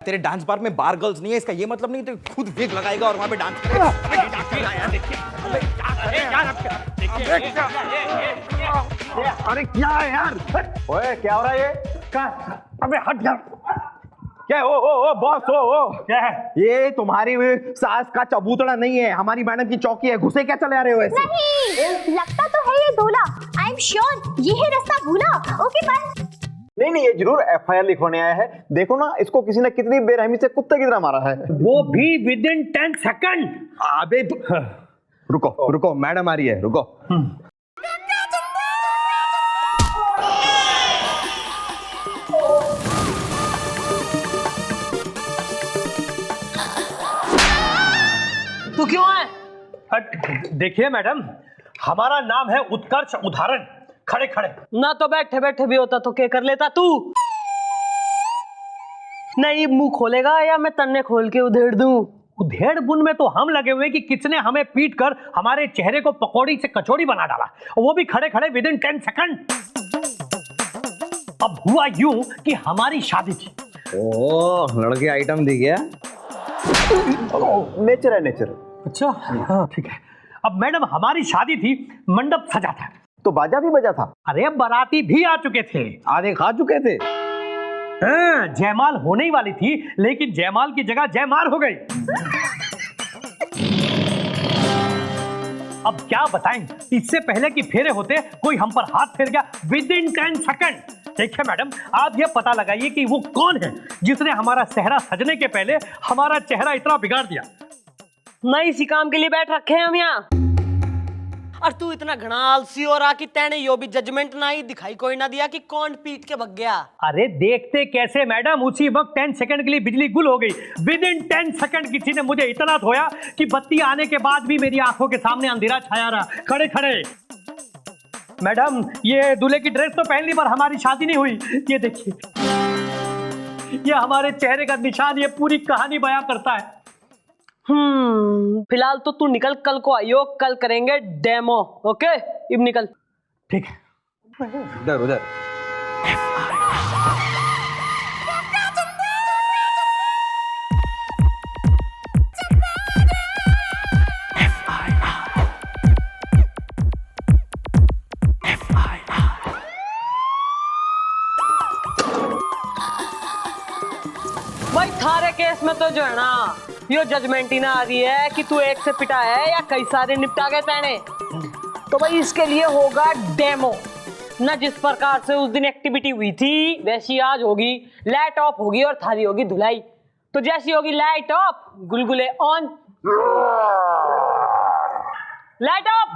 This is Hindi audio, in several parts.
तेरे डांस बार में बार गर्ल्स नहीं है, इसका ये मतलब नहीं तो खुद विग लगाएगा और वहां पे डांस करेगा। अरे क्या है यार? ओए क्या हो रहा है ये? क्या? अबे हट यार। क्या? ओ बॉस, ओ क्या है ये? तुम्हारी सास का चबूतरा नहीं है, हमारी मैडम की चौकी है। घुसे क्या चले आ रहे हो ऐसे? नहीं, लगता तो है ये दूल्हा। आई एम श्योर ये है रास्ता भूला। Okay bye. नहीं, ये जरूर एफआईआर लिखवाने आया है। देखो ना, इसको किसी ने कितनी बेरहमी से कुत्ते की तरह मारा है। वो भी विद इन 10 सेकंड। अबे रुको, मैडम आ रही है, रुको। तू क्यों है? देखिए मैडम, हमारा नाम है उत्कर्ष उदाहरण। खड़े खड़े ना तो बैठे बैठे भी होता तो क्या कर लेता तू? नहीं मुंह खोलेगा या मैं तन्ने खोल के उधेड़ दूं? उधेड़ बुन में तो हम लगे हुए कि किसने हमें पीट कर हमारे चेहरे को पकौड़ी से कचौड़ी बना डाला, और वो भी खड़े खड़े विद इन 10 सेकंड। अब हुआ यूं कि हमारी शादी थी। ओह, लड़के आइटम दी गया। नेचर है, नेचर। अच्छा हाँ ठीक है। अब मैडम हमारी शादी थी, मंडप सजा था, तो बाजा भी बजा था। अरे बाराती भी आ चुके थे, आधे खा चुके थे। हाँ, जयमाल होने ही वाली थी, लेकिन जयमाल की जगह जयमार हो गई। अब क्या बताएं, इससे पहले कि फेरे होते कोई हम पर हाथ फेर गया विद इन 10 सेकंड। देखिए मैडम, आप ये पता लगाइए कि वो कौन है जिसने हमारा सेहरा सजने के पहले हमारा चेहरा इतना बिगाड़ दिया। नहीं इसी काम के लिए बैठ रखे हैं हम यहाँ। और तू इतना घना आलसी हो रहा कि तेने यो भी जजमेंट ना ही दिखाई कोई ना दिया कि कौन पीट के भग गया। अरे देखते कैसे मैडम, उसी वक्त 10 सेकंड के लिए बिजली गुल हो गई। विद इन 10 सेकंड किसी ने मुझे इतना धोया कि बत्ती आने के बाद भी मेरी आंखों के सामने अंधेरा छाया रहा। खड़े खड़े मैडम, ये दूल्हे की ड्रेस तो पहन ली पर हमारी शादी नहीं हुई। ये देखिए, ये हमारे चेहरे का निशान ये पूरी कहानी बयां करता है। फिलहाल तो तू निकल, कल को आइयो, कल करेंगे डेमो। ओके अब निकल। ठीक है। उधर उधर। भाई थारे केस में तो जो है ना, यो जजमेंट ही ना आ रही है कि तू एक से पिटा है या कई सारे निपटा गए तेने। तो भाई इसके लिए होगा डेमो ना। जिस प्रकार से उस दिन एक्टिविटी हुई थी वैसी आज होगी। लाइट ऑफ होगी और थारी होगी धुलाई। तो जैसी होगी लाइट ऑफ, गुलगुले ऑन। Light off.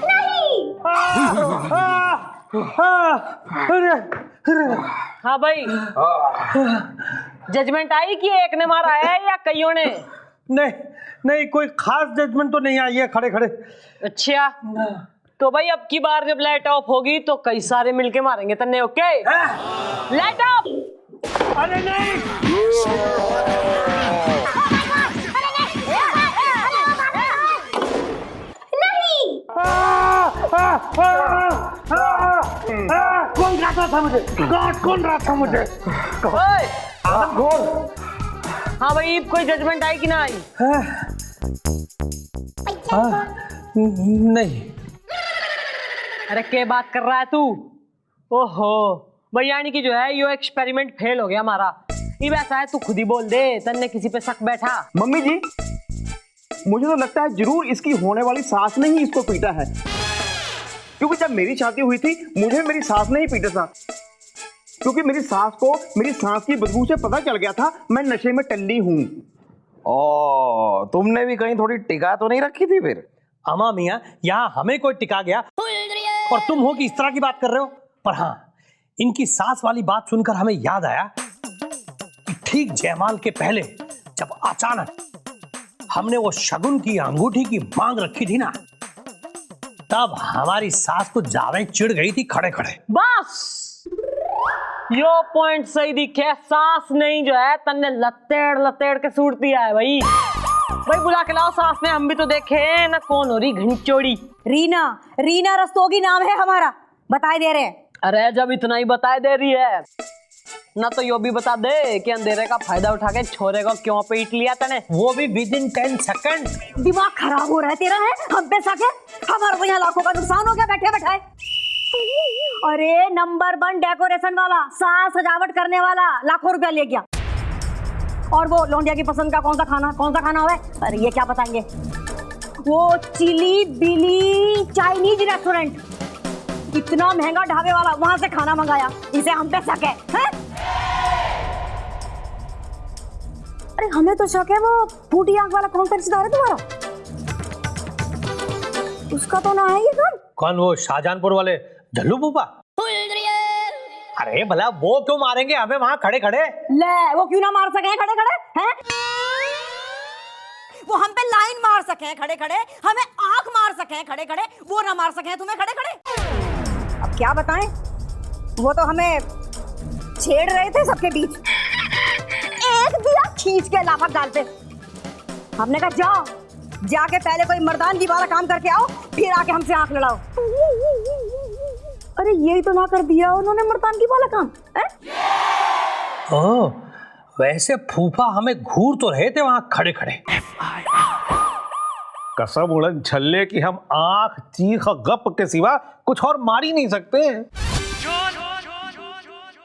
नहीं हाँ भाई, जजमेंट आई कि एक ने मारा है या कईयों ने? नहीं नहीं, कोई खास जजमेंट तो नहीं आई है। खड़े खड़े। अच्छा तो भाई अब की बार जब लाइट ऑफ होगी तो कई सारे मिलके मारेंगे तन्ने। Okay light of. अरे नहीं, कौन रहा था मुझे? कौन रहा था मुझे? हाँ भाई, कोई जजमेंट आई कि ना आई? नहीं। अरे क्या बात कर रहा है तू? ओहो भाई, यानी कि जो है यो एक्सपेरिमेंट फेल हो गया हमारा। ये वैसा है, तू खुद ही बोल दे, तन्ने किसी पे शक बैठा? मम्मी जी, मुझे तो लगता है जरूर इसकी होने वाली सास ने ही इसको पीटा है, क्योंकि जब मेरी शादी हुई थी मुझे मेरी सास ने ही पीटा था। क्योंकि मेरी सास को मेरी सांस की बदबू से पता चल गया था मैं नशे में टल्ली हूँ। ओ, तुमने भी कहीं थोड़ी टिका तो नहीं रखी थी फिर? अमा मियाँ, यहाँ हमें कोई टिका गया और तुम हो कि इस तरह की बात कर रहे हो। पर हाँ, इनकी सास वाली बात सुनकर हमें याद आया कि ठीक जयमाल के पहले जब अचानक हमने वो शगुन की अंगूठी की मांग रखी थी ना, तब हमारी सास को ज्यादा ही चिढ़ गई थी खड़े खड़े। बस यो पॉइंट सही दिखे, सास नहीं जो है तन्ने लतेड़ लतेड़ के सूट दिया है भाई। भाई बुला के लाओ सास ने, हम भी तो देखे ना कौन हो रही घंचोड़ी। रीना, रीना रस्तोगी नाम है हमारा, बताए दे रहे हैं। अरे जब इतना ही बताए दे रही है ना तो यो भी बता दे कि अंधेरे का फायदा उठा के छोरे को क्यों पीट लिया तने, वो भी विदिन 10 सेकंड। दिमाग खराब हो रहा है तेरा, है हम पे सके, हमारे को यहाँ लाखों का नुकसान हो गया बैठे बैठाए। अरे नंबर 1 डेकोरेशन वाला, साज सजावट करने वाला लाखों रुपया ले गया। और वो लौंडिया की पसंद का कौन सा खाना है? अरे ये क्या बताएंगे, वो चिली बिली चाइनीज रेस्टोरेंट, इतना महंगा ढाबे वाला, वहां से खाना मंगाया, इसे हम पे शक है? अरे हमें तो शक है वो फूटी आंख वाला कौन सा रिश्तेदार है तुम्हारा, उसका तो ना है ये कौन? कौन, वो शाहजहानपुर वाले झल्लू फूफा? अरे भला वो क्यों मारेंगे हमें वहां खड़े खड़े? ले वो क्यों ना मार सके खड़े खड़े हैं? वो हम पे लाइन मार सके खड़े खड़े, हमें आंख मार सके खड़े खड़े, वो ना मार सके तुम्हें खड़े खड़े। अब क्या बताएं, वो तो हमें छेड़ रहे थे सबके बीच, एक दिया खींच के लाफा डालते। हमने कहा जाओ, जाके पहले कोई मर्दानगी वाला काम करके आओ, फिर आके हमसे आंख लड़ाओ। अरे यही तो ना कर दिया उन्होंने मर्दानगी वाला काम है? ओह, वैसे फूफा हमें घूर तो रहे थे वहां खड़े खड़े। कसम उड़न छल्ले की हम आंख चीख गप के सिवा कुछ और मार ही नहीं सकते।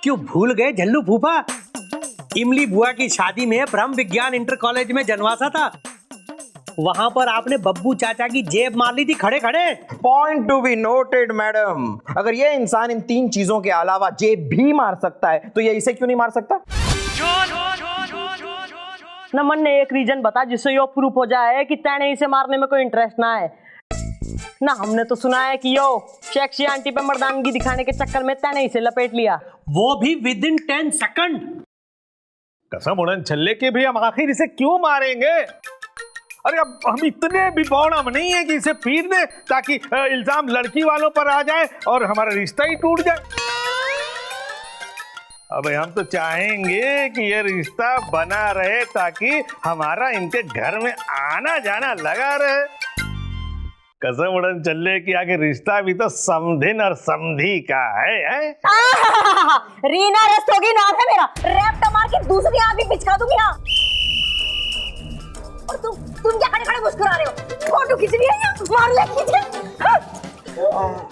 क्यों भूल गए झल्लू फूफा, इमली बुआ की शादी में ब्रह्म विज्ञान इंटर कॉलेज में जनवासा था, वहां पर आपने बब्बू चाचा की जेब मार ली थी खड़े खड़े। Point to be noted madam, अगर ये इंसान इन 3 चीजों के अलावा जेब भी मार सकता है तो ये इसे क्यों नहीं मार सकता? ना मन ने एक रीजन बता जिससे यो प्रूफ हो जाए कि तैने इसे मारने में कोई इंटरेस्ट ना है ना। हमने तो सुना है कि यो सेक्सी आंटी पे मर्दानगी दिखाने के चक्कर में तैने इसे लपेट लिया, वो भी विदिन 10 सेकंड। कसम उड़न छल्ले के भी हम आखिर इसे क्यों मारेंगे? अरे अब हम इतने भी बौड़म नहीं है कि इसे पीट दे ताकि इल्जाम लड़की वालों पर आ जाए और हमारा रिश्ता ही टूट जाए। अब हम तो चाहेंगे कि ये रिश्ता बना रहे ताकि हमारा इनके घर में आना जाना लगा रहे। कसम उड़न चल्ले की आगे रिश्ता भी तो समधिन और समधी का है? रीना रस्तोगी नाम है मेरा, रैप मार के दूसरी आंख भी पिचका दूंगी। यहाँ और तुम क्या खड़े खड़े मुस्कुरा रहे हो? फोटो खींच रही है, मार ले खींचे।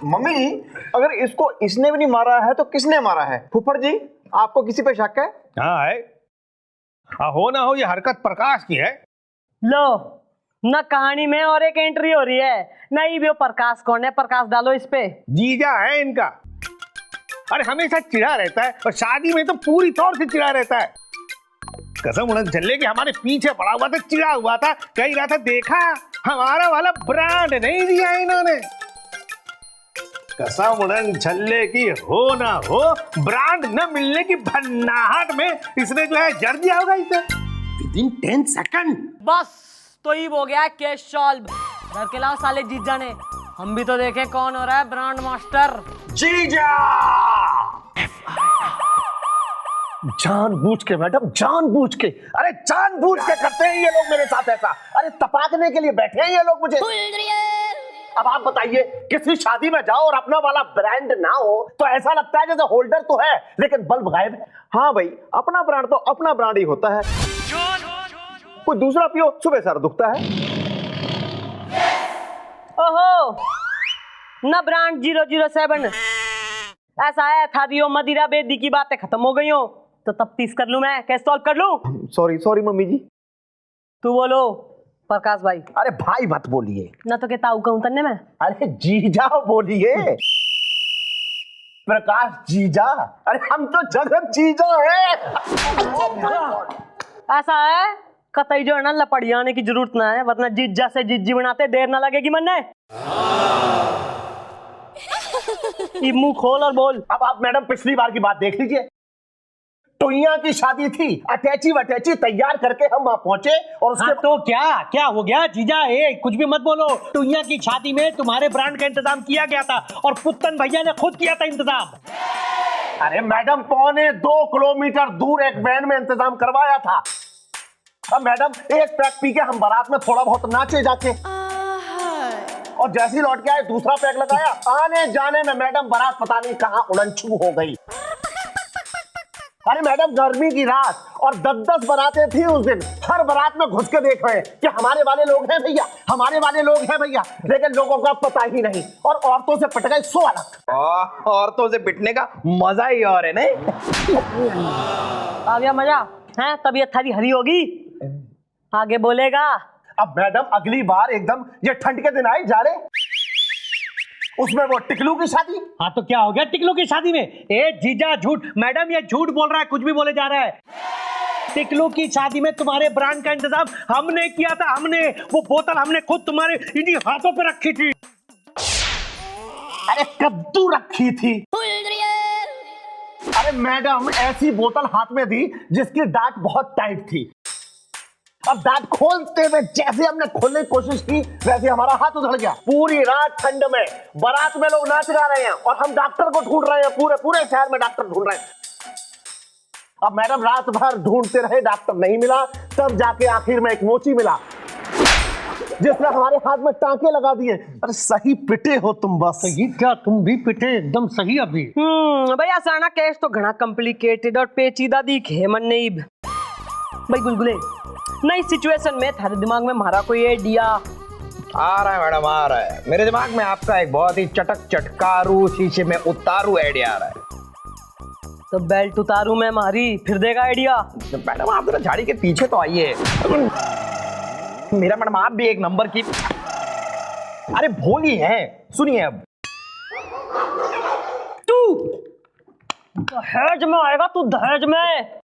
मम्मी जी, अगर इसको इसने भी नहीं मारा है तो किसने मारा है? फुफड़ जी, आपको किसी पे शक है? हाँ है, हो ना हो ये हरकत प्रकाश की है। लो ना कहानी में और एक एंट्री हो रही है, नहीं भी वो प्रकाश कौन है, प्रकाश डालो इस पे। जीजा है इनका। अरे हमेशा चिढ़ा रहता है और शादी में तो पूरी तौर से चिढ़ा रहता है। कसम उड़न छल्ले कि हमारे पीछे पड़ा हुआ था, चिढ़ा हुआ था, कह रहा था देखा हमारा वाला ब्रांड नहीं दिया इन्होंने। कसम उड़न छल्ले की हो ना हो ब्रांड न मिलने की भन्नाहट में इसने जो है जड़ दिया होगा इसे विदिन 10 सेकंड। बस तो ही हो गया केस सॉल्व। घर के लाओ साले जीजा ने, हम भी तो देखें कौन हो रहा है ब्रांड मास्टर। जीजा! जानबूझ के मैडम, जानबूझ के, अरे जानबूझ के करते हैं ये लोग मेरे साथ ऐसा। अरे तपाकने के लिए बैठे हैं ये लोग मुझे। अब आप बताइए, किसी शादी में जाओ और अपना वाला ब्रांड ना हो तो ऐसा लगता है जैसे होल्डर तो है लेकिन बल्ब गायब है। हाँ भाई, अपना ब्रांड तो अपना ब्रांड ही होता है, कोई दूसरा पियो सुबह सर दुखता है। ओहो ना ब्रांड 007 ऐसा है था दियो मदिरा बेदी की बातें खत्म हो गई हो तो तफ्तीश कर लूं, मैं कैसे सॉल्व कर लूं? सॉरी मम्मी जी। तू बोलो प्रकाश भाई। अरे भाई मत बोलिए ना तो कहता हूं कहूं तन्ने में। अरे जीजा बोलिए, प्रकाश जीजा। अरे हम तो जगत जीजा है। ऐसा है कतई जो है ना लपड़ी आने की जरूरत ना है, वरना जीजा से जिज्जी बनाते देर ना लगेगी मन ने। मुंह खोल और बोल। अब आप मैडम पिछली बार की बात देख लीजिए, टोइया की शादी थी, अटैची वटैची तैयार करके हम वहां पहुंचे और उसके तो क्या हो गया जीजा? कुछ भी मत बोलो। टुइया की शादी में तुम्हारे ब्रांड का इंतजाम किया गया था और पुत्तन भैया ने खुद किया था इंतजाम। अरे मैडम, 1.25 किलोमीटर दूर एक वैन में इंतजाम करवाया था। अब मैडम एक पैक पी के हम बारात में थोड़ा बहुत नाचे जाके, और जैसे ही लौट के आए दूसरा पैक लगाया, आने जाने में मैडम बारात पता नहीं कहां उड़नछू हो गई। अरे मैडम गर्मी की रात और 10-10 बारातें थी उस दिन, हर बारात में घुस के देख रहे हैं कि हमारे वाले लोग हैं भैया, हमारे वाले लोग हैं भैया, लेकिन लोगों का पता ही नहीं, और औरतों से पट गए 100 अलग। औरतों से पिटने का मजा ही और है नहीं? आ गया मजा है, तबीयत थारी हरी होगी, आगे बोलेगा। अब मैडम अगली बार एकदम ये ठंड के दिन आए जा रहे, उसमें वो टिकलू की शादी। हाँ तो क्या हो गया टिकलू की शादी में? ए जीजा झूठ, मैडम ये झूठ बोल रहा है, कुछ भी बोले जा रहा है। टिकलू की शादी में तुम्हारे ब्रांड का इंतजाम हमने किया था, हमने वो बोतल हमने खुद तुम्हारे इन्हीं हाथों पे रखी थी। अरे कद्दू रखी थी। अरे मैडम ऐसी बोतल हाथ में दी जिसकी डाट बहुत टाइट थी, अब दांत खोलते हुए जैसे हमने खोलने की कोशिश की वैसे हमारा हाथ उधड़ गया। पूरी रात ठंड में बारात में लोग नाच गा रहे हैं और हम डॉक्टर को ढूंढ रहे हैं, पूरे पूरे शहर में डॉक्टर ढूंढ रहे हैं। अब मैडम रात भर ढूंढते रहे, डॉक्टर नहीं मिला, तब जाके आखिर में एक मोची मिला जिसने हमारे हाथ में टांके लगा दिए। अरे सही पिटे हो तुम, बस ये क्या तुम भी पिटे एकदम सही अभी। भैया साना केस तो घना कॉम्प्लिकेटेड और पेचीदा दिखे मन नहीं। भाई गुलगुले, नई सिचुएशन में थारे दिमाग में हमारा कोई आइडिया आ रहा है मैडम, आ रहा है मेरे दिमाग में। आपका एक बहुत ही चटक चटकारू शीशे में उतारू आइडिया आ रहा है। तो बेल्ट उतारू मैं मारी, फिर देगा आइडिया। मैडम आप जरा झाड़ी के पीछे तो आइए। मेरा मैडम आप भी एक नंबर की, अरे भोली है, सुनिए अब। तू दहेज में आएगा, तू दहेज में।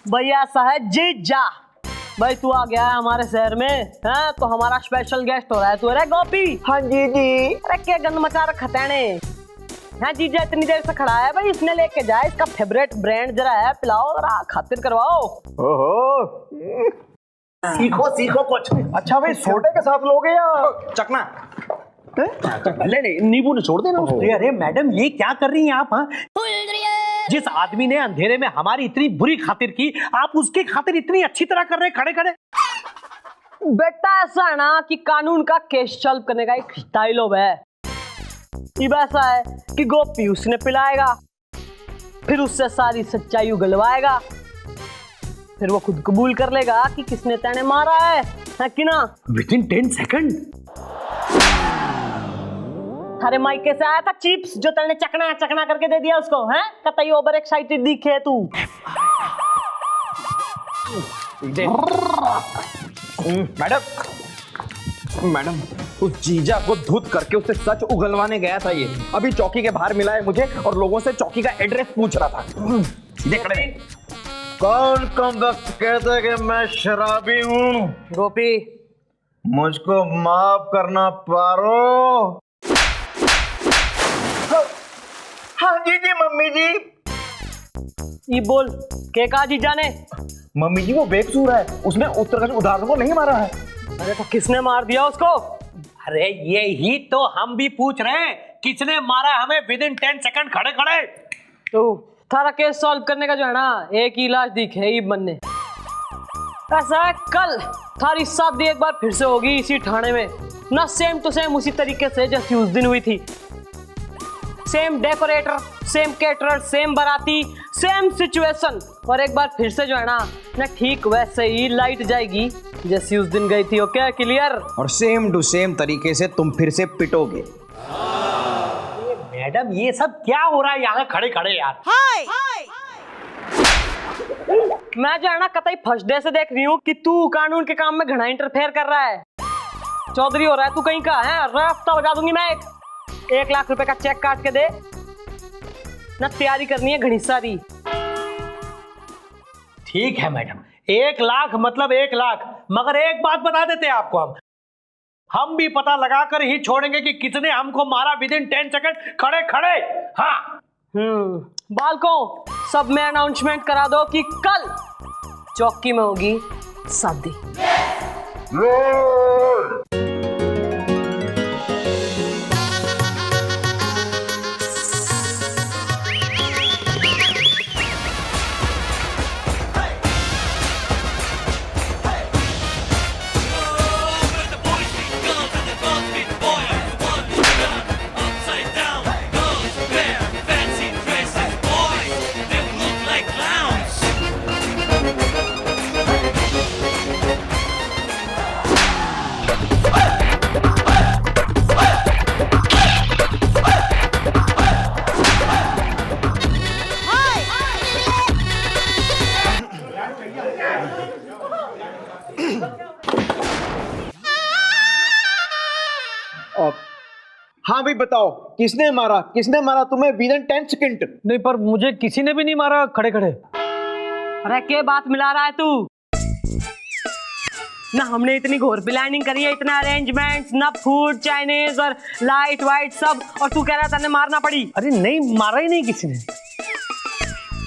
भैया साहब जीजा, भाई तू आ गया है हमारे शहर में, हैं तो हमारा स्पेशल गेस्ट हो रहा है तू। अरे गोपी। हाँ जी जी। अरे क्या गंद मचा रखा तैने। हाँ जीजा इतनी देर से खड़ा है, भाई इसने लेके जाए, इसका फेवरेट ब्रांड जरा है, पिलाओ जरा, खातिर करवाओ। ओहो, सीखो सीखो कुछ। अच्छा भाई सोडे के साथ लोगे या चकना? भले नहीं, नींबू ने छोड़ देना उसको। अरे मैडम ये क्या कर रही हैं आप? हाँ जिस आदमी ने अंधेरे में हमारी इतनी बुरी खातिर की, आप उसकी खातिर इतनी अच्छी तरह कर रहे खड़े खड़े। बेटा ऐसा है ना कि कानून का केस सॉल्व करने का एक स्टाइल है। ये ऐसा है कि गोपी उसने पिलाएगा, फिर उससे सारी सच्चाई उगलवाएगा, फिर वो खुद कबूल कर लेगा कि किसने तेने मारा है कि ना। Within 10 second. थारे माइके से आया था चिप्स जो तेने चकना चकना करके दे दिया उसको, हैं? कतई ओवर एक्साइटेड दिखे तू। मैडम उस जीजा को धुत करके उससे सच उगलवाने गया था ये। अभी चौकी के बाहर मिला है मुझे और लोगों से चौकी का एड्रेस पूछ रहा था। देख रहे कौन कम वक्त कहता कि मैं शराबी हूँ? गोपी मुझको माफ करना पारो। हाँ जी जी मम्मी जी। ये बोल के कहा जीजा ने? मम्मी जी वो बेकसूर है, उसने उत्तरकाशी उदाहरण को नहीं मारा है। अरे तो किसने मार दिया उसको? अरे ये ही तो हम भी पूछ रहे हैं, किसने मारा हमें विदिन 10 सेकंड खड़े खड़े। तो थारा केस सॉल्व करने का जो है ना, एक ही लाश दिखे ही बनने। ऐसा है कल थारी शादी एक बार फिर से होगी इसी थाने में ना, सेम टू सेम उसी तरीके से जैसे उस दिन हुई थी। Same decorator, same caterer, same बाराती, सेम सिचुएशन, और एक बार फिर से जो है ना ठीक वैसे ही लाइट जाएगी जैसी उस दिन गई थी। Okay clear? और सेम टू सेम तरीके से तुम फिर से पिटोगे। मैडम ये सब क्या हो रहा है यहाँ खड़े खड़े यार? मैं जो है ना कतई फर्स्ट डे से देख रही हूँ कि तू कानून के काम में घना इंटरफेयर कर रहा है। चौधरी हो रहा है तू कहीं का है। रास्ता बजा दूंगी मैं। 1 लाख रुपए का चेक काट के दे ना, तैयारी करनी है घनी सारी। ठीक है मैडम, 1 लाख मतलब 1 लाख, मगर एक बात बता देते हैं आपको, हम भी पता लगाकर ही छोड़ेंगे कि किसने हमको मारा विदिन 10 सेकंड खड़े खड़े। हाँ बालकों सब में अनाउंसमेंट करा दो कि कल चौकी में होगी शादी। हाँ भाई बताओ, किसने मारा तुम्हें विदिन 10 सेकंड? नहीं पर मुझे किसी ने भी नहीं मारा खड़े खड़े। अरे क्या बात मिला रहा है तू? ना हमने इतनी घोर प्लानिंग करी है, इतना अरेंजमेंट्स, ना फूड चाइनीज और लाइट वाइट सब, और तू कह रहा था मारना पड़ी? अरे नहीं, मारा ही नहीं किसी ने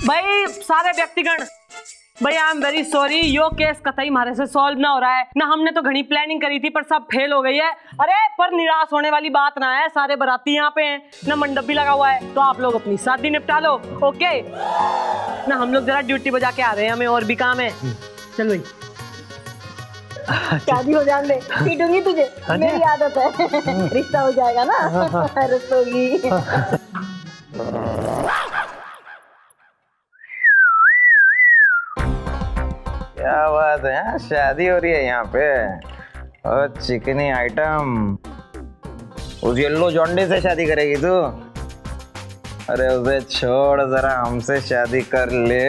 भाई। सारे व्यक्तिगण भाई, I am very sorry, yo case कतई हमारे से सॉल्व ना हो रहा है ना। हमने तो घनी प्लानिंग करी थी पर सब फेल हो गई है। अरे पर निराश होने वाली बात ना है, सारे बाराती यहाँ पे हैं ना, मंडप भी लगा हुआ है, तो आप लोग अपनी शादी निपटा लो। ओके ना, हम लोग जरा ड्यूटी बजा के आ रहे हैं, हमें और भी काम है। चल भाई शादी हो जाने दे, पीटूंगी तुझे, मेरी आदत है। रिश्ता हो जाएगा ना, रसोगी। क्या बात है, शादी हो रही है यहाँ पे। और चिकनी आइटम, उस येलो जोंडे से शादी करेगी तू? अरे उसे छोड़, जरा हमसे शादी कर ले।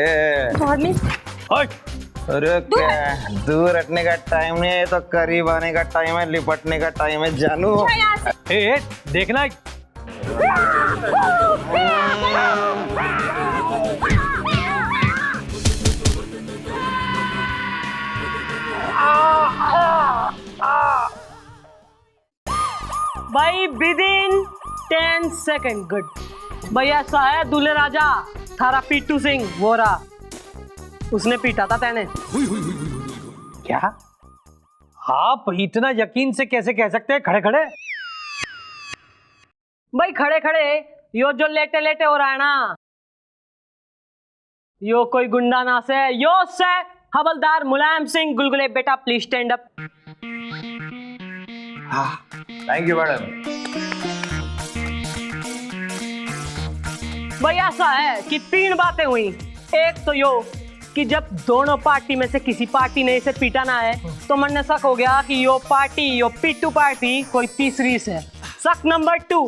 अरे क्या, दूर हटने का टाइम नहीं है, तो करीब आने का टाइम है, लिपटने का टाइम है जानू। ए, देखना भाई विदिन 10 सेकंड। गुड भाई, ऐसा है दूल्हे राजा थारा पीटू सिंह वो रहा, उसने पीटा था तेने। क्या आप इतना यकीन से कैसे कह सकते हैं खड़े खड़े? भाई खड़े खड़े यो जो लेटे लेटे हो रहा है ना, यो कोई गुंडा ना से, यो से हवलदार मुलायम सिंह गुलगुले। बेटा please stand up. Thank you madam. भाई ऐसा है कि 3 बातें हुई। एक तो यो कि जब दोनों पार्टी में से किसी पार्टी ने इसे पीटा ना है, तो मन ने शक हो गया कि यो पार्टी, यो पीटू पार्टी कोई तीसरी से। शक नंबर 2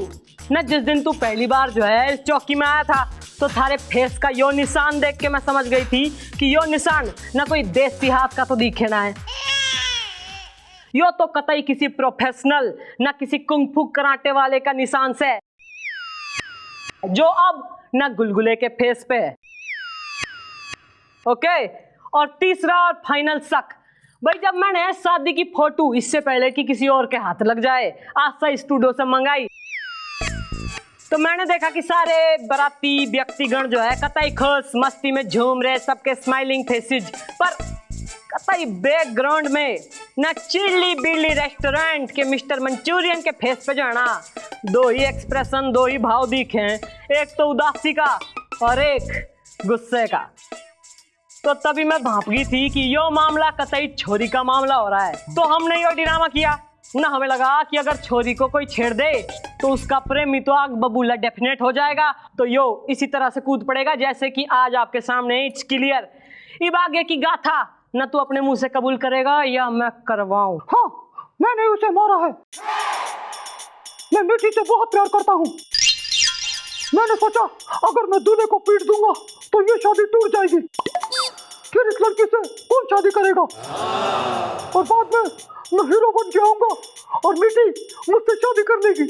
न, जिस दिन तू पहली बार जो है इस चौकी में आया था, तो थारे फेस का यो निशान देख के मैं समझ गई थी कि यो निशान ना कोई देसी हाथ का तो दिखे ना है, यो तो कतई किसी प्रोफेशनल ना किसी कुंग फू कराटे वाले का निशान से, जो अब ना गुलगुले के फेस पे है। ओके, और तीसरा और फाइनल शक, भाई जब मैंने शादी की फोटो इससे पहले कि किसी और के हाथ लग जाए आशा स्टूडियो से मंगाई, तो मैंने देखा कि सारे बाराती व्यक्तिगण जो है कतई खुश मस्ती में झूम रहे, सबके स्माइलिंग फेसेस, पर कतई बैकग्राउंड में ना चिल्ली बिल्ली रेस्टोरेंट के मिस्टर मंचूरियन के फेस पे जो है ना 2 ही एक्सप्रेशन, 2 ही भाव दिखे हैं, एक तो उदासी का और एक गुस्से का। तो तभी मैं भांप गई थी कि यो मामला कतई छोरी का मामला हो रहा है, तो हमने यो ड्रामा किया ना। हमें लगा कि अगर छोरी को कोई छेड़ दे तो उसका प्रेमी तो आग बबूला डेफिनेट हो जाएगा, तो यो इसी तरह से कूद पड़ेगा जैसे कि आज आपके सामने। It's clear. इब आगे की गाथा ना तू अपने मुंह से कबूल करेगा या मैं करवाऊं? हाँ, मैंने उसे मारा है। मैं मिठी से बहुत प्यार करता हूँ। मैंने सोचा अगर मैं दूल्हे को पीट दूंगा तो ये शादी टूट जाएगी, फिर इस लड़की से कौन शादी करेगा, और बाद में मैं हीरो बन के आऊंगा और मिठी मुझसे शादी कर लेगी।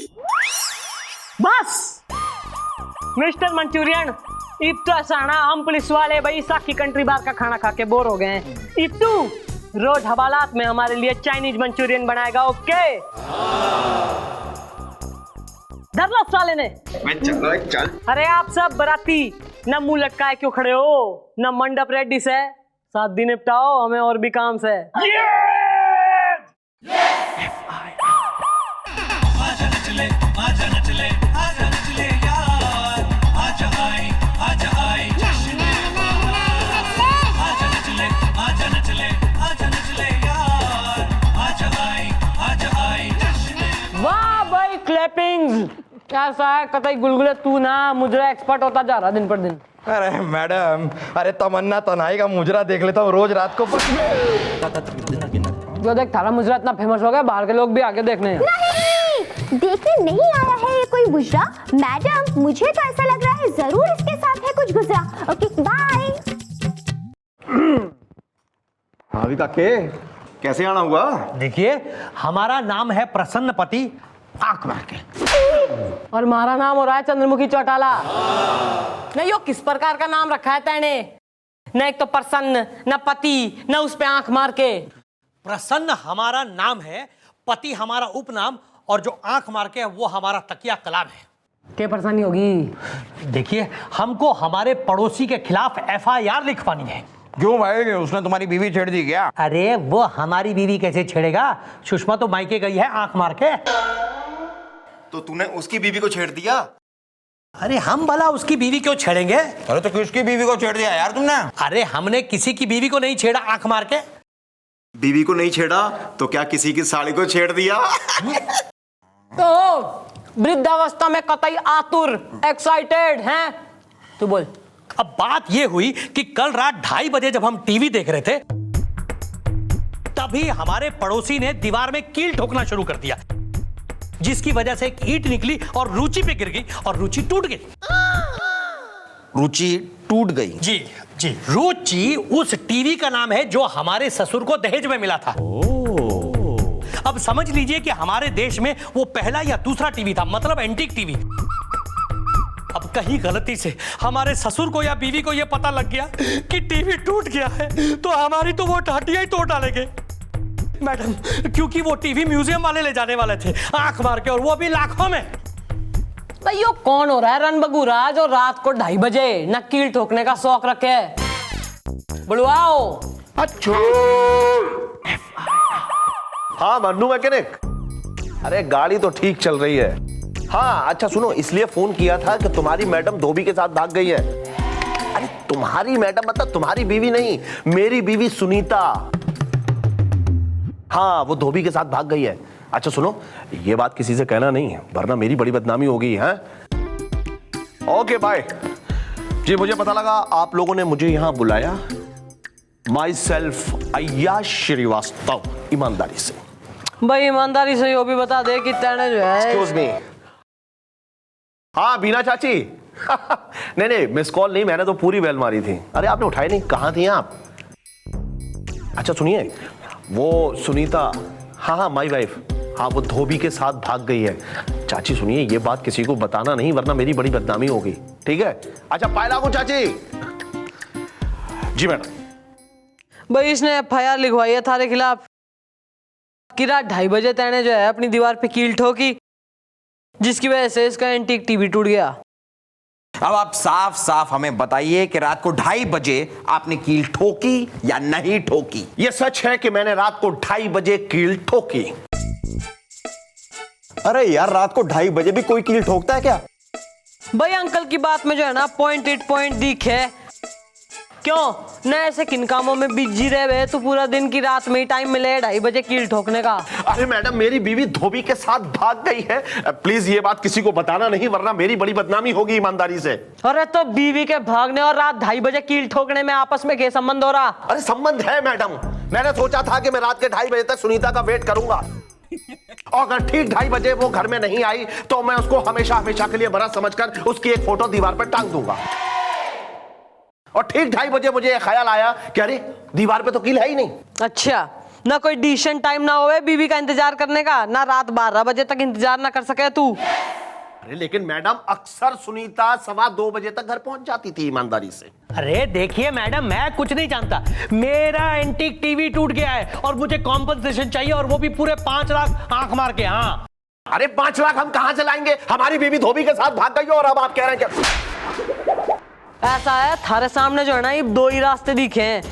बस मिस्टर मंचूरियन, इब तो ऐसा ना, हम पुलिस वाले भाई साकी कंट्री बार का खाना खा के बोर हो गए हैं। इब तू रोज हवालात में हमारे लिए चाइनीज मंचूरियन बनाएगा। ओके धरला साले ने। चल। अरे आप सब बराती न मुंह लटकाए क्यों खड़े हो, न मंडप रेडी से, शादी निपटाओ, हमें और भी काम से। वाह भाई क्लैपिंग। कैसा है कतई गुलगुले, तू ना मुजरा एक्सपर्ट होता जा रहा दिन पर दिन। अरे मैडम, अरे तमन्ना तनाई का मुजरा देख लेता हूँ रोज रात को। जो देख थारा मुजरा इतना फेमस हो गया, बाहर के लोग भी आके देखने हैं। नहीं, देखने नहीं आया है ये कोई मुजरा। मैडम मुझे तो ऐसा लग रहा है जरूर इसके साथ है कुछ गुजरा। Okay bye. हाँ भी काके, कैसे आना हुआ? देखिए, हमारा नाम है प्रसन्नपति आंख मार के। और हमारा नाम हो रहा है चंद्रमुखी चौटाला। नहीं, यो किस प्रकार का नाम रखा है तैने? न एक तो प्रसन्न, न पति, न उस पे आंख मार के। प्रसन्न हमारा नाम है, पति हमारा उपनाम, और जो आंख मार के है वो हमारा तकिया कलाम है। क्या परेशानी होगी? देखिए, हमको हमारे पड़ोसी के खिलाफ FIR लिखवानी है। क्यों भाई, उसने तुम्हारी बीवी छेड़ दी क्या? अरे वो हमारी बीवी कैसे छेड़ेगा? सुषमा तो मायके गई है आंख मार के। तो तूने उसकी बीवी को छेड़ दिया? अरे हम भला उसकी बीवी क्यों छेड़ेंगे? अरे तो किसकी बीवी को छेड़ दिया यार तुमने? अरे हमने किसी की बीवी को नहीं छेड़ा आंख मार के। बीवी को नहीं छेड़ा तो क्या किसी की साड़ी को छेड़ दिया? तो वृद्धावस्था में कतई आतुर, एक्साइटेड हैं? तू बोल। अब बात यह हुई कि कल रात 2:30 बजे जब हम टीवी देख रहे थे, तभी हमारे पड़ोसी ने दीवार में कील ठोकना शुरू कर दिया, जिसकी वजह से एक ईंट निकली और रुचि पे गिर गई और रुचि टूट गई। रुचि टूट गई? जी जी, रुचि उस टीवी का नाम है जो हमारे ससुर को दहेज में मिला था। अब समझ लीजिए कि हमारे देश में वो पहला या दूसरा टीवी था, मतलब एंटीक टीवी। अब कहीं गलती से हमारे ससुर को या बीवी को यह पता लग गया कि टीवी टूट गया है, तो हमारी तो वो टाटियां ही तोड़ डालेंगे मैडम, क्योंकि वो टीवी म्यूजियम वाले ले जाने वाले थे आंख मार के, और वो भी लाखों में। भाई यो कौन हो रहा है रणबगूरा जो रात को 2:30 बजे नकील ठोकने का शौक रखे? बुलवाओ। अच्छा, हाँ मन्नू मैकेनिक। अरे गाड़ी तो ठीक चल रही है। हाँ अच्छा सुनो, इसलिए फोन किया था कि तुम्हारी मैडम धोबी के साथ भाग गई है। अरे तुम्हारी मैडम मतलब तुम्हारी बीवी नहीं, मेरी बीवी सुनीता। हाँ वो धोबी के साथ भाग गई है। अच्छा सुनो, ये बात किसी से कहना नहीं, वरना मेरी बड़ी बदनामी होगी। हैं? Okay bye. जी मुझे पता लगा आप लोगों ने मुझे यहां बुलाया। माई सेल्फ अय्याज श्रीवास्तव, ईमानदारी से। भाई ईमानदारी से यो भी बता दे कि तेने जो है। Excuse me. हाँ बीना चाची। नहीं नहीं मिस कॉल नहीं, मैंने तो पूरी बेल मारी थी। अरे आपने उठाई नहीं, कहाँ थी आप? अच्छा सुनिए, वो सुनीता, हाँ हाँ माई वाइफ, हाँ वो धोबी के साथ भाग गई है। चाची सुनिए, ये बात किसी को बताना नहीं, वरना मेरी बड़ी बदनामी होगी, ठीक है? अच्छा पाए लागू चाची। जी मैडम। भाई इसने FIR लिखवाई है थारे खिलाफ कि रात 2:30 बजे तेने जो है अपनी दीवार पे कील ठोकी, जिसकी वजह से इसका एंटीक टीवी टूट गया। अब आप साफ साफ हमें बताइए कि रात को 2:30 बजे आपने कील ठोकी या नहीं ठोकी? ये सच है कि मैंने रात को 2:30 बजे कील ठोकी। अरे यार, रात को 2:30 बजे भी कोई कील ठोकता है क्या? भाई अंकल की बात में जो है ना पॉइंट इट पॉइंट दिख है। क्यों न ऐसे किन कामों में बिजी रहे तो पूरा दिन की रात में ही टाइम मिले 2:30 बजे कील ठोकने का? अरे मैडम, मेरी बीवी धोबी के साथ भाग गई है। प्लीज ये बात किसी को बताना नहीं, वरना मेरी बड़ी बदनामी होगी, ईमानदारी से। अरे तो बीवी के भागने और रात 2:30 बजे कील ठोकने में आपस में क्या संबंध हो रहा? अरे संबंध है मैडम। मैंने सोचा था कि मैं रात के 2:30 बजे तक सुनीता का वेट करूंगा, और अगर ठीक 2:30 बजे वो घर में नहीं आई तो मैं उसको हमेशा हमेशा के लिए बड़ा समझकर उसकी एक फोटो दीवार पर टांग दूंगा। और ठीक 2:30 बजे मुझे यह ख्याल आया कि अरे दीवार पे तो कील है ही नहीं। अच्छा, ना कोई डिसेंट टाइम ना होवे बीवी का इंतजार करने का, ना रात 12 बजे तक इंतजार ना कर सके तू? अरे लेकिन मैडम, अक्सर सुनीता 2:15 बजे तक घर पहुंच जाती थी, ईमानदारी से। अरे देखिए मैडम, मैं कुछ नहीं जानता, मेरा एंटीक टीवी टूट गया है और मुझे कॉम्पनसेशन चाहिए, और वो भी पूरे 5 लाख आंख मार के। हाँ अरे 5 लाख हम कहां से लाएंगे? हमारी बीवी धोबी के साथ भाग गई और अब आप कह रहे हैं कि ऐसा है थारे सामने जो है ना ये 2 ही रास्ते दिखे हैं।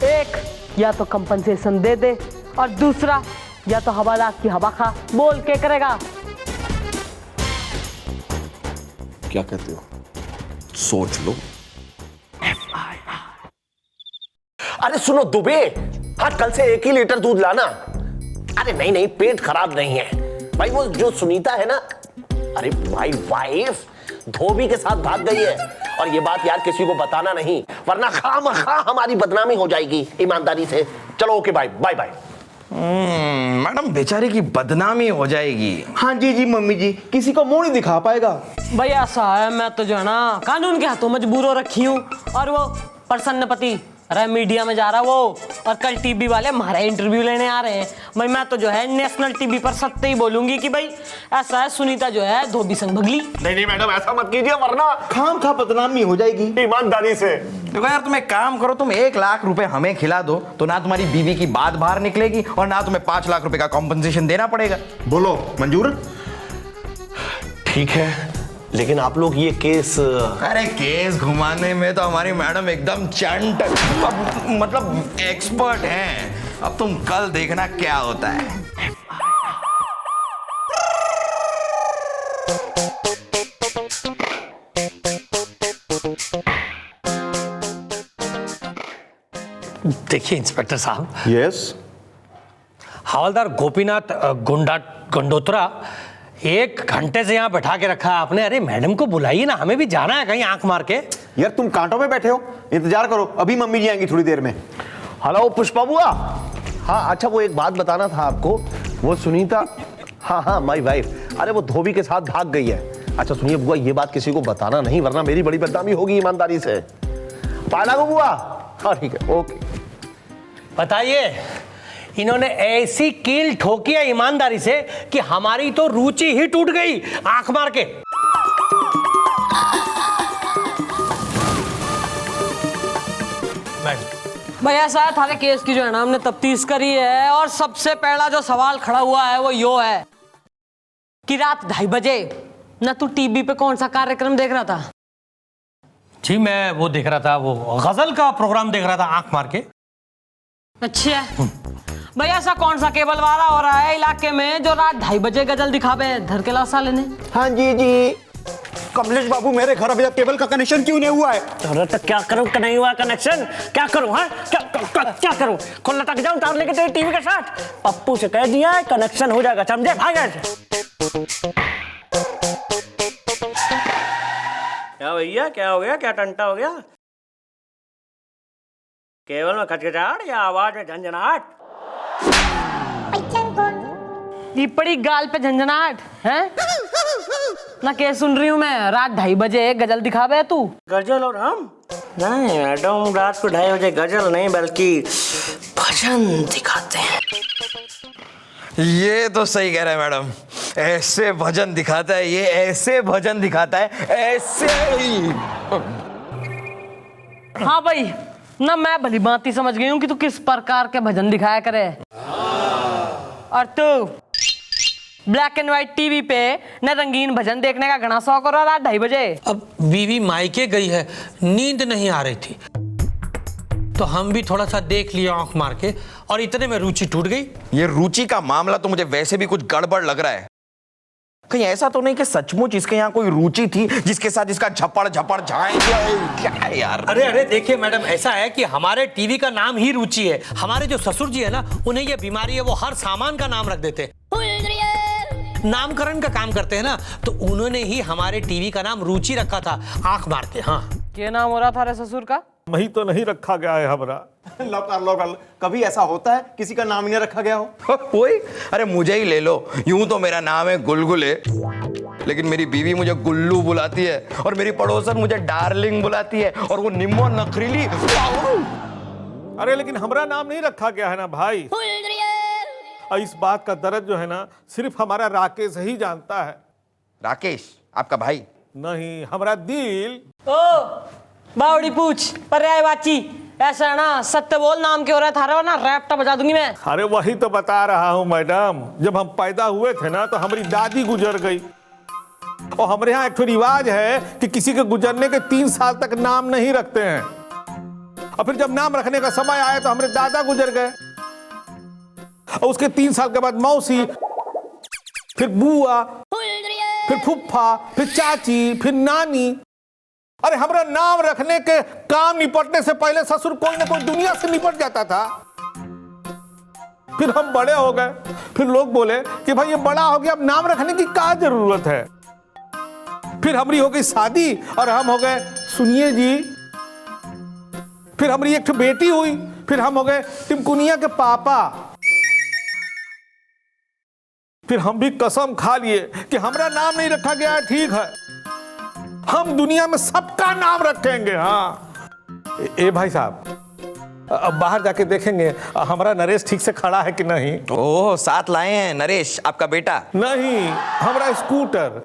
एक, या तो कंपनसेशन दे दे, और दूसरा या तो हवालात की हवा खा। बोल के करेगा? क्या कहते हो? सोच लो। अरे सुनो दुबे, हाँ कल से 1 ही लीटर दूध लाना। अरे नहीं नहीं, पेट खराब नहीं है भाई। वो जो सुनीता है ना, अरे माय वाइफ धोबी के साथ भाग गई है, और ये बात यार किसी को बताना नहीं, वरना खामखा हमारी बदनामी हो जाएगी, ईमानदारी से। चलो okay bye bye bye. Madam बेचारी की बदनामी हो जाएगी। हाँ जी जी मम्मी जी, किसी को मुंह नहीं दिखा पाएगा। भाई ऐसा है, मैं तो जो है ना कानून के हाथों मजबूर हो रखी हूँ, और वो प्रसन्न पति अरे मीडिया में जा रहा वो, और कल टीवी वाले हमारा इंटरव्यू लेने आ रहे हैं। भाई मैं तो जो है नेशनल टीवी पर सत्य ही बोलूंगी कि भाई ऐसा है, सुनीता जो है धोबी संग भगली। नहीं मैडम, ऐसा मत कीजिए वरना खाम खा बदनामी हो जाएगी। ईमानदारी से देखो यार, तुम एक काम करो, तुम 1 लाख रुपए हमें खिला दो तो ना तुम्हारी बीवी की बात बाहर निकलेगी और ना तुम्हें 5 लाख रुपए का कॉम्पनसेशन देना पड़ेगा। बोलो मंजूर? ठीक है, लेकिन आप लोग ये केस अरे केस घुमाने में तो हमारी मैडम एकदम चंट, मतलब एक्सपर्ट हैं। अब तुम कल देखना क्या होता है। देखिए इंस्पेक्टर साहब, यस, हवलदार गोपीनाथ गंडोत्रा 1 घंटे से यहाँ बैठा के रखा है आपने। अरे मैडम को बुलाइए ना, हमें भी जाना है कहीं आंख मार के। यार तुम कांटों में बैठे हो, इंतजार करो, अभी मम्मी जी आएंगी थोड़ी देर में। हेलो पुष्पा बुआ। हाँ अच्छा, वो एक बात बताना था आपको, वो सुनीता, हाँ माय वाइफ, अरे वो धोबी के साथ भाग गई है। अच्छा सुनिए बुआ, ये बात किसी को बताना नहीं, वरना मेरी बड़ी बदनामी होगी, ईमानदारी से। पाला को बुआ? हाँ ठीक है, ओके। बताइए, इन्होंने ऐसी कील ठोकी है ईमानदारी से कि हमारी तो रुचि ही टूट गई आंख मार के। भैया साहब थारे केस की जो है ना हमने तफ्तीश करी है, और सबसे पहला जो सवाल खड़ा हुआ है वो यो है कि रात 2:30 बजे ना तू टीवी पे कौन सा कार्यक्रम देख रहा था? जी मैं वो देख रहा था, वो गजल का प्रोग्राम देख रहा था आंख मार के। अच्छा भैया ऐसा कौन सा केबल वाला हो रहा है इलाके में जो रात 2:30 बजे गजल दिखावे धर के लाशा लेने? हाँ जी कमलेश बाबू, मेरे घर अभी तक केबल का कनेक्शन क्यों नहीं हुआ है? अरे तो क्या करूं, नहीं हुआ कनेक्शन, क्या करूं? हाँ क्या करूं, खुला तक जाऊं तार लेके तेरे टीवी के साथ? पप्पू से कह दिया है कनेक्शन हो जाएगा, समझे? भाग क्या भैया, क्या हो गया, क्या टंटा हो गया? केवल में खचखचाहट या आवाज में झंझनाहट? ये पड़ी गाल पे झंझनाहट है ना? क्या सुन रही हूँ मैं, रात 2:30 बजे गजल दिखावे तू? गजल और हम? नहीं मैडम, रात को 2:30 बजे गजल नहीं बल्कि भजन दिखाते हैं। ये तो सही कह रहे हैं मैडम, ऐसे भजन दिखाता है ये, ऐसे भजन दिखाता है, ऐसे ही। हाँ भाई ना, मैं भली भांति समझ गई हूँ कि तू किस प्रकार के भजन दिखाया करे। और तू ब्लैक एंड व्हाइट टीवी पे न रंगीन भजन देखने का घना शौक हो रहा रात 2:30 बजे। अब बीवी मायके गई है, नींद नहीं आ रही थी, तो हम भी थोड़ा सा देख लिया आंख मार के, और इतने में रुचि टूट गई। ये रुचि का मामला तो मुझे वैसे भी कुछ गड़बड़ लग रहा है। कहीं ऐसा तो नहीं कि सचमुच इसके यहाँ कोई रुचि थी जिसके साथ इसका झपड़ झपड़ क्या है यार? अरे देखिए मैडम, ऐसा है कि हमारे टीवी का नाम ही रुचि है। हमारे जो ससुर जी है ना, उन्हें ये बीमारी है, वो हर सामान का नाम रख देते हैं, नामकरण का काम करते हैं ना, तो उन्होंने ही हमारे टीवी का नाम रुचि रखा था आंख मार के। हाँ, क्या नाम हो रहा था रे ससुर का? वही तो नहीं रखा गया है हमारा। लोकल कभी ऐसा होता है किसी का नाम ही नहीं रखा गया हो? कोई, अरे मुझे ही ले लो, यूं तो मेरा नाम है गुलगुले, लेकिन मेरी बीवी मुझे गुल्लू बुलाती है, और मेरी पड़ोसन मुझे डार्लिंग बुलाती है, और वो निम्मो नखरीली। अरे लेकिन हमारा नाम नहीं रखा गया है ना भाई। और इस बात का दर्द जो है ना सिर्फ हमारा राकेश ही जानता है। राकेश आपका भाई? नहीं, हमारा दिल। ओ बावड़ी पूछ पर्याय वाची, ऐसा है ना, सत्य बोल नाम के हो रहा था ना, रैप्टा बजा दूंगी मैं। अरे वही तो बता रहा हूँ मैडम, जब हम पैदा हुए थे ना तो हमारी दादी गुजर गई, और हमारे यहाँ एक तो रिवाज है कि किसी के गुजरने के 3 साल तक नाम नहीं रखते हैं, और फिर जब नाम रखने का समय आया तो हमारे दादा गुजर गए, और उसके 3 साल के बाद मौसी, फिर बुआ, फिर फुफ्फा, फिर चाची, फिर नानी। अरे हमारा नाम रखने के काम निपटने से पहले ससुर कोई ना कोई दुनिया से निपट जाता था। फिर हम बड़े हो गए, फिर लोग बोले कि भाई ये बड़ा हो गया, अब नाम रखने की क्या जरूरत है। फिर हमारी हो गई शादी और हम हो गए सुनिए जी। फिर हमारी एक बेटी हुई, फिर हम हो गए टिमकुनिया के पापा। फिर हम भी कसम खा लिए कि हमारा नाम नहीं रखा गया है, ठीक है, हम दुनिया में सबका नाम रखेंगे। हाँ ए भाई साहब, अब बाहर जाके देखेंगे हमारा नरेश ठीक से खड़ा है कि नहीं। ओह, साथ लाए हैं नरेश, आपका बेटा? नहीं, हमारा स्कूटर।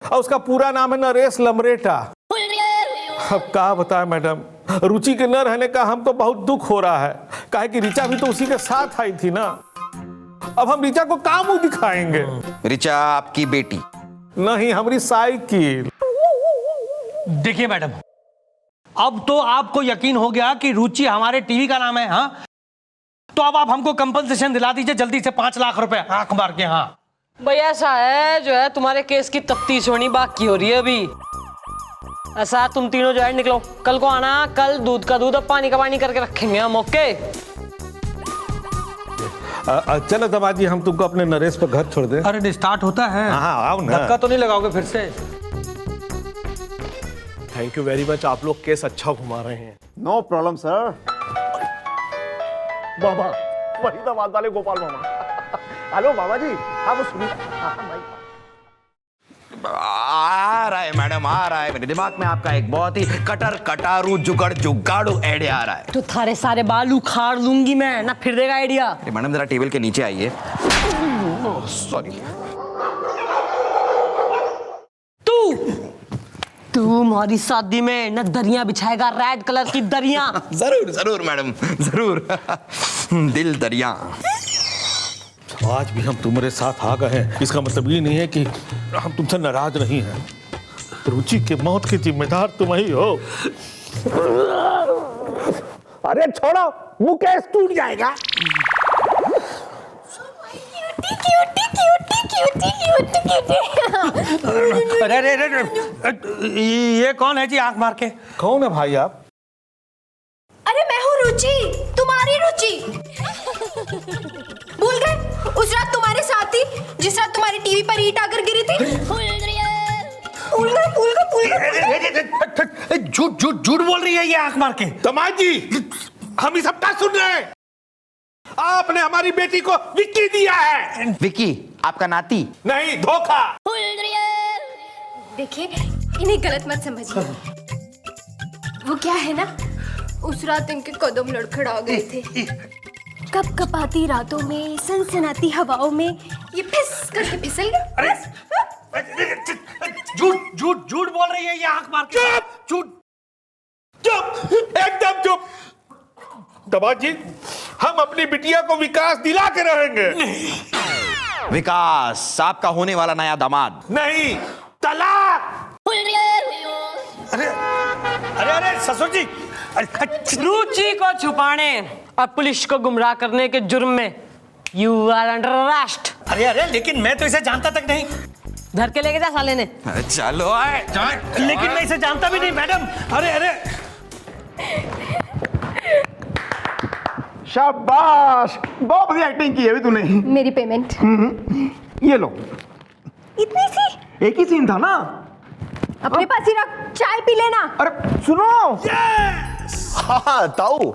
और उसका पूरा नाम है नरेश लमरेटा। अब क्या बताएं मैडम, रुचि के न रहने का हमको बहुत दुख हो रहा है, काहे कि ऋचा भी तो उसी के साथ आई थी ना। अब हम ऋचा को कहाँ मुंह दिखाएंगे? ऋचा आपकी बेटी? नहीं, हमारी साइकिल। देखिए मैडम, अब तो आपको यकीन हो गया कि रुचि हमारे टीवी का नाम है। हाँ, तो अब आप हमको कंपनसेशन दिला दीजिए जल्दी से, 5 लाख रुपए आंख मार के। हाँ भैया, ऐसा है जो है तुम्हारे केस की तफ्तीश होनी बाकी हो रही है अभी। ऐसा तुम तीनों जो है निकलो, कल को आना, कल दूध का दूध और पानी का पानी करके रखेंगे हम। ओके चलो दमाजी, हम तुमको अपने नरेश पर घर छोड़ दे। अरे स्टार्ट होता है। हाँ आओ ना। धक्का तो नहीं लगाओगे फिर से? थैंक यू वेरी मच, आप लोग केस अच्छा घुमा रहे हैं। No problem sir. मामा, वही दामाद वाले गोपाल मामा। हेलो मामा जी। हाँ वो सुनिए। आ रहा है मैडम, आ रहा है। मेरे दिमाग में आपका एक बहुत ही कटर कटारू जुगड़ जुगाड़ू आइडिया आ रहा है। तो थारे सारे बाल उखाड़ लूंगी मैं ना, फिर देगा आइडिया। अरे मैडम, जरा टेबल के नीचे आइए। सॉरी। तू हमारी शादी में न दरियां बिछाएगा, रेड कलर की दरियां। जरूर जरूर मैडम, जरूर। दिल दरिया। आज भी हम तुम्हारे साथ आ गए हैं, इसका मतलब ये नहीं है कि हम तुमसे नाराज नहीं हैं। रुचि के मौत की जिम्मेदार तुम ही हो। अरे छोड़ो, मुकेश टूट जाएगा। अरे अरे अरे, ये कौन है जी आंख मार के? कौन है भाई आप? अरे मैं हूँ रुचि, तुम्हारी रुचि। भूल गए उस रात तुम्हारे साथ थी, जिस रात तुम्हारी टीवी पर ईंट आकर गिरी थी। भूल गए। झूठ झूठ झूठ बोल रही है ये आंख मार के। दमाजी, हम ये सब क्या सुन रहे हैं? आपने हमारी बेटी को विक्की दिया है। विक्की आपका नाती? नहीं, धोखा। देखिए, इन्हें गलत मत समझिए। वो क्या है ना, उस रात इनके कदम लड़खड़ा गए थे। कप कपाती रातों में, सनसनाती हवाओं में ये फिस करके फिसल गए। अरे झूठ झूठ झूठ बोल रही है ये आंख मार के। चुप, चुप, एकदम चुप। दमाजी, हम अपनी बिटिया को विकास दिला के रहेंगे। विकास आपका होने वाला नया दामाद? नहीं, तलाक। अरे अरे अरे ससुर जी, रुचि को छुपाने और पुलिस को गुमराह करने के जुर्म में यू आर अंडर अरेस्ट। अरे अरे, लेकिन मैं तो इसे जानता तक नहीं। धर के लेके जा साले ने। चलो आए। लेकिन मैं इसे जानता भी नहीं मैडम। अरे अरे, शाबाश, बहुत बढ़िया एक्टिंग की है अभी तूने। मेरी पेमेंट ये लो। इतनी सी? एक ही सीन था ना, अपने पास ही रख, चाय पी लेना। अरे सुनो। हाँ ताऊ,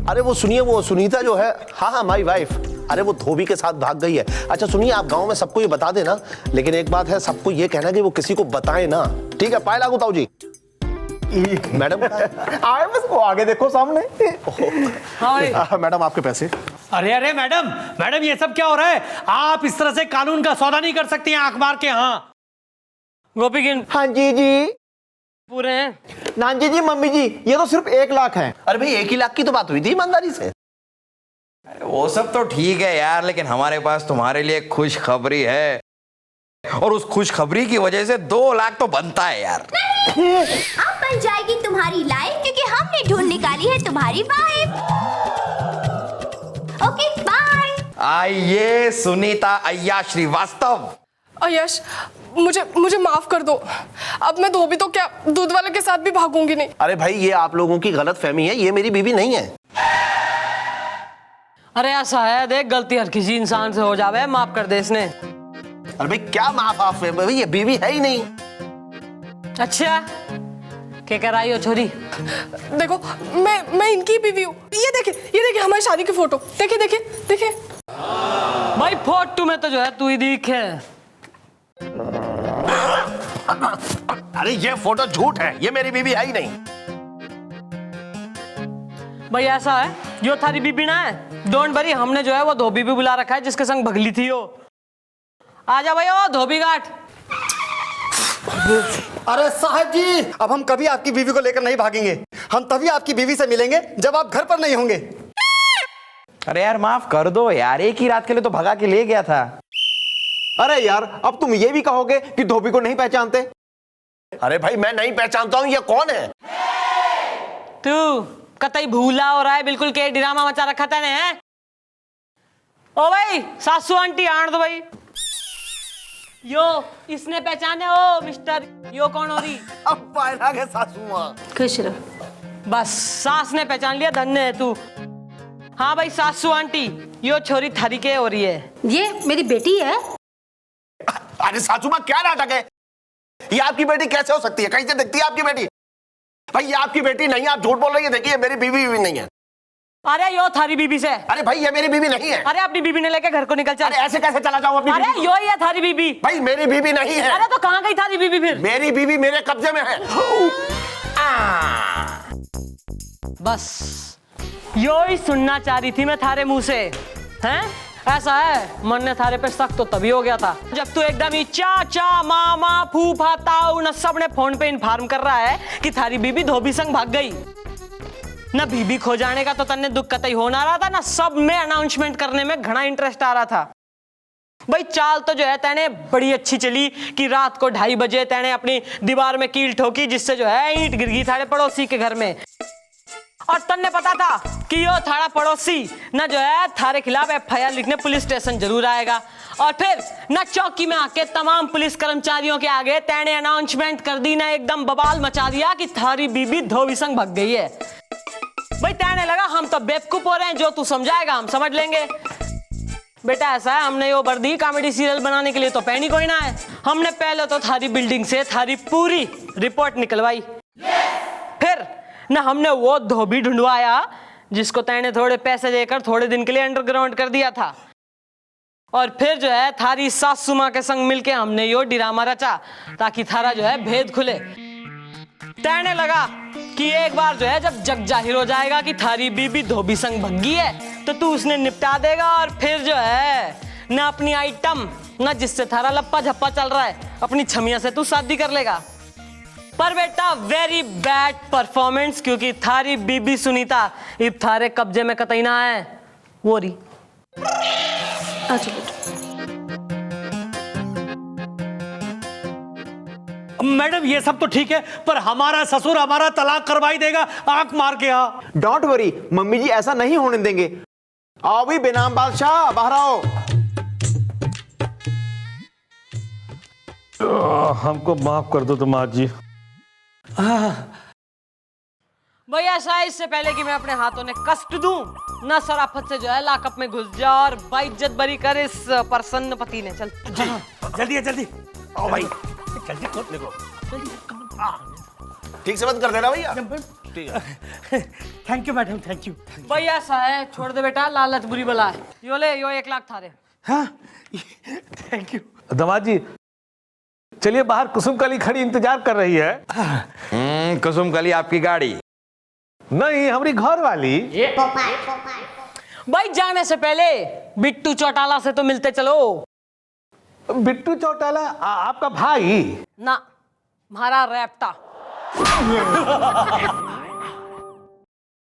अरे वो सुनिए, वो सुनीता जो है, हाँ हाँ माई वाइफ, अरे वो धोबी के साथ भाग गई है। अच्छा सुनिए, आप गांव में सबको ये बता देना, लेकिन एक बात है, सबको ये कहना कि वो किसी को बताए ना, ठीक है? पाए लागू ताऊ जी। मैडम आए बस, वो आगे देखो सामने। हाँ मैडम आपके पैसे। अरे अरे मैडम, मैडम ये सब क्या हो रहा है? आप इस तरह से कानून का सौदा नहीं कर सकती हैं आंख मार के। हाँ गोपी गिन हाँ जी जी। पूरे हैं? नानजी जी, मम्मी जी, ये तो सिर्फ 1 लाख है। अरे भाई 1 ही लाख की तो बात हुई थी ईमानदारी से। वो सब तो ठीक है यार, लेकिन हमारे पास तुम्हारे लिए खुशखबरी है, और उस खुशखबरी की वजह से 2 लाख तो बनता है यार। अब बन जाएगी तुम्हारी लाइफ, क्योंकि हमने ढूंढ निकाली है तुम्हारी वाइफ। Okay bye. आइए सुनीता अय्या श्रीवास्तव। यश, मुझे माफ कर दो। अब मैं धोबी तो क्या, दूध वाले के साथ भी भागूंगी नहीं। अरे भाई, ये आप लोगों की गलत फहमी है, ये मेरी बीवी नहीं है। अरे ऐसा है, देख गलती हर किसी इंसान से हो जावे, माफ कर दे इसने। अरे भाई क्या माफ है भाई, ये बीवी है ही नहीं। अच्छा क्या कह रही हो छोरी? देखो, मैं इनकी बीवी हूँ। ये देखिए हमारी शादी की फोटो। देखिए। भाई फोटो में तो जो है तू ही दिखे। अरे ये फोटो झूठ है, ये मेरी बीवी है ही नहीं। भाई ऐसा है, यो थारी बीबी ना है, डोंट वरी, हमने जो है वो धोबी भी बुला रखा है जिसके संग भगली थी यो। आजा भाई ओ धोबी घाट। अरे साहब जी, अब हम कभी आपकी बीवी को लेकर नहीं भागेंगे। हम तभी आपकी बीवी से मिलेंगे जब आप घर पर नहीं होंगे। अरे यार माफ कर दो यार, एक ही रात के लिए तो भगा के ले गया था। अरे यार अब तुम ये भी कहोगे कि धोबी को नहीं पहचानते? अरे भाई मैं नहीं पहचानता हूं, ये कौन है? तू कतई भूला हो रहा है बिल्कुल, के ड्रामा मचा रखा था ने। ओ भाई सासू आंटी आण दो भाई। यो इसने पहचाने हो मिस्टर, यो कौन हो रही? अब पायरा के सासू मां। खुश रहो। बस सास ने पहचान लिया, धन्य है तू। हाँ भाई सासू आंटी, यो छोरी थारी के हो रही है। ये मेरी बेटी है। अरे सासू मां क्या नाटक है? ये आपकी बेटी कैसे हो सकती है? कैसे दिखती है आपकी बेटी? भाई ये आपकी बेटी नहीं है, आप झूठ बोल रही है। देखिए मेरी बीवी भी नहीं है। अरे यो थारी बीबी से। अरे भाई ये मेरी बीवी नहीं है। अरे अपनी बीबी ने लेके घर को निकल चल। अरे ऐसे कैसे चला जाऊं अपनी अरे बीवी? यो ही है थारी बीबी। भाई मेरी बीवी नहीं है। अरे तो कहाँ गई थारी बीबी फिर? मेरी बीवी मेरे कब्जे में है। बस यो ही सुनना चाह रही थी मैं थारे मुंह से। हैं ऐसा है, मन ने थारे पे शक तो तभी हो गया था जब तू एकदम ही चाचा मामा फूफा ताऊ न सब ने फोन पे इन्फॉर्म कर रहा है कि थारी बीबी धोबी संग भाग गई। ना बीबी खो जाने का तो तन्ने दुख कतई हो ना रहा था, ना सब में अनाउंसमेंट करने में घना इंटरेस्ट आ रहा था। भाई चाल तो जो है तैने बड़ी अच्छी चली कि रात को 2:30 बजे तैने अपनी दीवार में कील ठोकी, जिससे जो है ईंट गिर गई थारे पड़ोसी के घर में। और तन्ने पता था कि यो थारा पड़ोसी ना जो है थारे खिलाफ FIR लिखने पुलिस स्टेशन जरूर आएगा। और फिर ना चौकी में आके तमाम पुलिस कर्मचारियों के आगे तैने अनाउंसमेंट कर दी, ना एकदम बवाल मचा दिया कि थारी बीबी धोबी संग भाग गई है। भाई तैने लगा हम तो बेवकूफ हो रहे हैं, जो तू समझाएगा हम समझ लेंगे। बेटा ऐसा है, हमने यो वर्दी कॉमेडी सीरियल बनाने के लिए तो पहनी कोई ना है। हमने पहले तो थारी बिल्डिंग से थारी पूरी रिपोर्ट निकलवाई, फिर ना हमने वो धोबी ढूंढवाया जिसको तैने थोड़े पैसे देकर थोड़े दिन के लिए अंडरग्राउंड कर दिया था। और फिर जो है थारी सासू मां के संग मिलके हमने यो ड्रामा रचा ताकि थारा जो है भेद खुले। तैने लगा कि एक बार जो है जब जग जाहिर हो जाएगा कि थारी बीबी धोबी संग भग्गी है तो तू उसने निपटा देगा, और फिर जो है ना अपनी आइटम ना जिससे थारा लप्पा झप्पा चल रहा है अपनी छमिया से तू शादी कर लेगा। पर बेटा वेरी बैड परफॉर्मेंस, क्योंकि थारी बीबी सुनीता इब थारे कब्जे में कतई ना है। वो रही। अच्छा बेटा। मैडम ये सब तो ठीक है, पर हमारा ससुर हमारा तलाक करवाई देगा आंख मार के। हाँ डोंट वरी मम्मी जी, ऐसा नहीं होने देंगे। आओ भी बेनाम बादशाह, बाहर आओ। हमको माफ कर दो तुम आज जी। भैया शायद इससे पहले कि मैं अपने हाथों ने कष्ट दूं, ना शराफत से जो है लाकअप में घुस जा और बाइज्जत बरी कर इस प्रसन्न पति ने। चल जी जल्दी है, जल्दी आओ भाई जल्दी खोल देखो। ठीक से बंद कर देना भैया। Thank you madam, thank you. भैया ऐसा है, छोड़ दे बेटा, लालच बुरी बला है। यो ले यो 1 लाख थारे। हाँ थैंक यू। दामाद जी चलिए, बाहर कुसुम कली खड़ी इंतजार कर रही है। कुसुम कली आपकी गाड़ी नहीं, हमारी घर वाली। भाई जाने से पहले बिट्टू चौटाला से तो मिलते चलो। बिट्टू चौटाला आपका भाई? ना, हमारा रैप्टा।